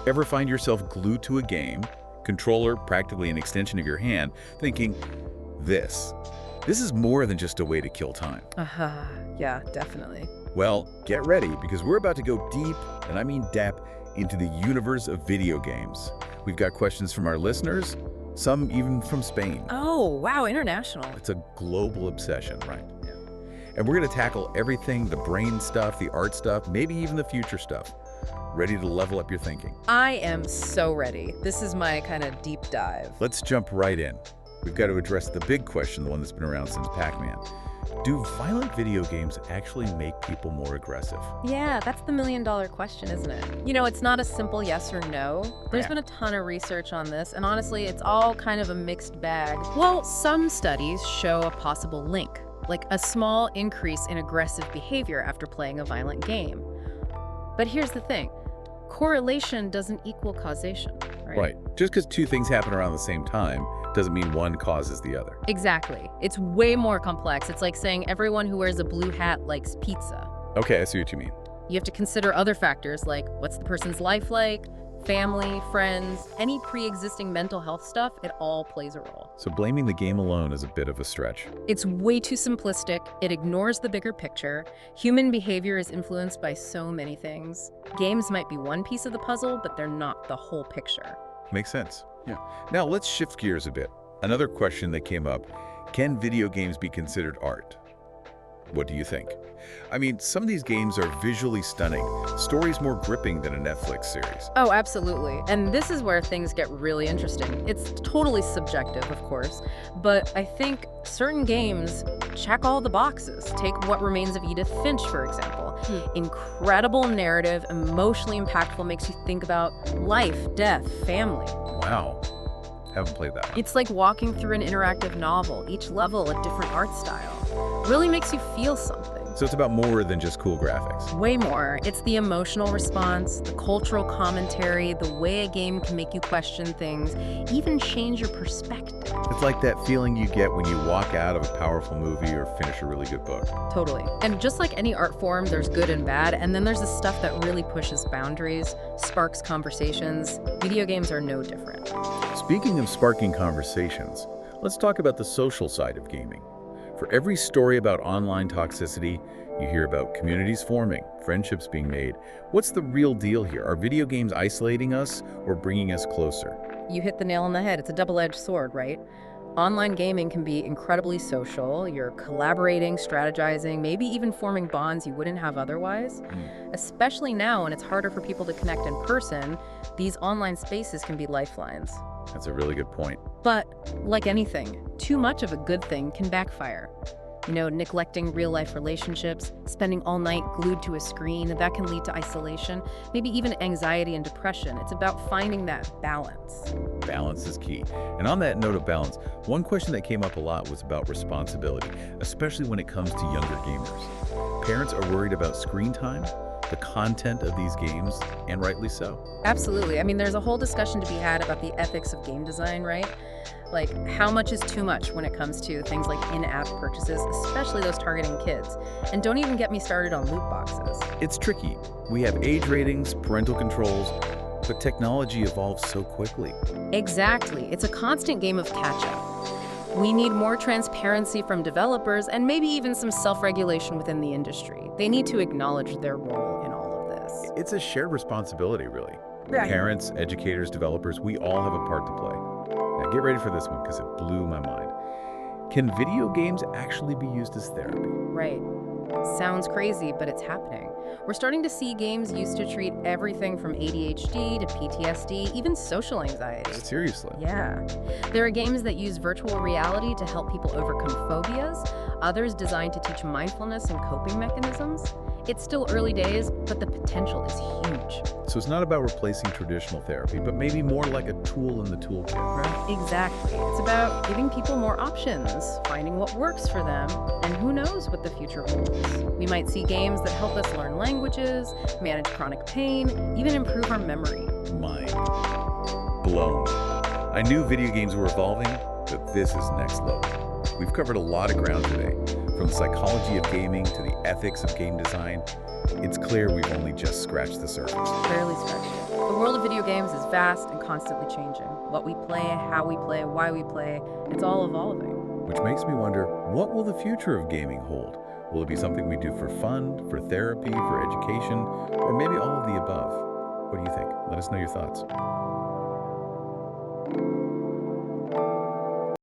Ever find yourself glued to a game, controller practically an extension of your hand, thinking, this is more than just a way to kill time? Yeah, definitely. Well, get ready, because we're about to go deep, and I mean depth, into the universe of video games. We've got questions from our listeners, some even from Spain. Oh, wow, international. It's a global obsession, right? Yeah. And we're going to tackle everything, the brain stuff, the art stuff, maybe even the future stuff. Ready to level up your thinking? I am so ready. This is my kind of deep dive. Let's jump right in. We've got to address the big question, the one that's been around since Pac-Man. Do violent video games actually make people more aggressive? Yeah, that's the million-dollar question, isn't it? You know, it's not a simple yes or no. There's been a ton of research on this, and honestly, it's all kind of a mixed bag. Well, some studies show a possible link, like a small increase in aggressive behavior after playing a violent game. But here's the thing. Correlation doesn't equal causation, right? Right. Just because two things happen around the same time doesn't mean one causes the other. Exactly. It's way more complex. It's like saying everyone who wears a blue hat likes pizza. Okay, I see what you mean. You have to consider other factors like what's the person's life like, family, friends, any pre-existing mental health stuff, it all plays a role. So blaming the game alone is a bit of a stretch. It's way too simplistic. It ignores the bigger picture. Human behavior is influenced by so many things. Games might be one piece of the puzzle, but they're not the whole picture. Makes sense. Yeah. Now let's shift gears a bit. Another question that came up, can video games be considered art? What do you think? I mean, some of these games are visually stunning, stories more gripping than a Netflix series. Oh, absolutely. And this is where things get really interesting. It's totally subjective, of course, but I think certain games check all the boxes. Take What Remains of Edith Finch, for example. Incredible narrative, emotionally impactful, makes you think about life, death, family. Wow. Haven't played that one. It's like walking through an interactive novel, each level a different art style. Really makes you feel something. So it's about more than just cool graphics. Way more. It's the emotional response, the cultural commentary, the way a game can make you question things, even change your perspective. It's like that feeling you get when you walk out of a powerful movie or finish a really good book. Totally. And just like any art form, there's good and bad, and then there's the stuff that really pushes boundaries, sparks conversations. Video games are no different. Speaking of sparking conversations, let's talk about the social side of gaming. For every story about online toxicity, you hear about communities forming, friendships being made. What's the real deal here? Are video games isolating us or bringing us closer? You hit the nail on the head. It's a double-edged sword, right? Online gaming can be incredibly social. You're collaborating, strategizing, maybe even forming bonds you wouldn't have otherwise. Especially now when it's harder for people to connect in person, these online spaces can be lifelines. That's a really good point. But like anything, too much of a good thing can backfire. You know, neglecting real-life relationships, spending all night glued to a screen, that can lead to isolation, maybe even anxiety and depression. It's about finding that balance. Balance is key. And on that note of balance, one question that came up a lot was about responsibility, especially when it comes to younger gamers. Parents are worried about screen time, the content of these games, and rightly so. Absolutely. I mean, there's a whole discussion to be had about the ethics of game design, right? Like, how much is too much when it comes to things like in-app purchases, especially those targeting kids? And don't even get me started on loot boxes. It's tricky. We have age ratings, parental controls, but technology evolves so quickly. Exactly. It's a constant game of catch-up. We need more transparency from developers and maybe even some self-regulation within the industry. They need to acknowledge their role in all of this. It's a shared responsibility, really. Right. Parents, educators, developers, we all have a part to play. Now get ready for this one because it blew my mind. Can video games actually be used as therapy? Right. Sounds crazy, but it's happening. We're starting to see games used to treat everything from ADHD to PTSD, even social anxiety. Seriously? Yeah. There are games that use virtual reality to help people overcome phobias, others designed to teach mindfulness and coping mechanisms. It's still early days, but the potential is huge. So it's not about replacing traditional therapy, but maybe more like a tool in the toolkit, right? Exactly. It's about giving people more options, finding what works for them, and who knows what the future holds. We might see games that help us learn languages, manage chronic pain, even improve our memory. Mind blown. I knew video games were evolving, but this is next level. We've covered a lot of ground today, from the psychology of gaming to the ethics of game design. It's clear we've only just scratched the surface. Barely scratched it. The world of video games is vast and constantly changing. What we play, how we play, why we play, it's all evolving. Which makes me wonder, what will the future of gaming hold? Will it be something we do for fun, for therapy, for education, or maybe all of the above? What do you think? Let us know your thoughts.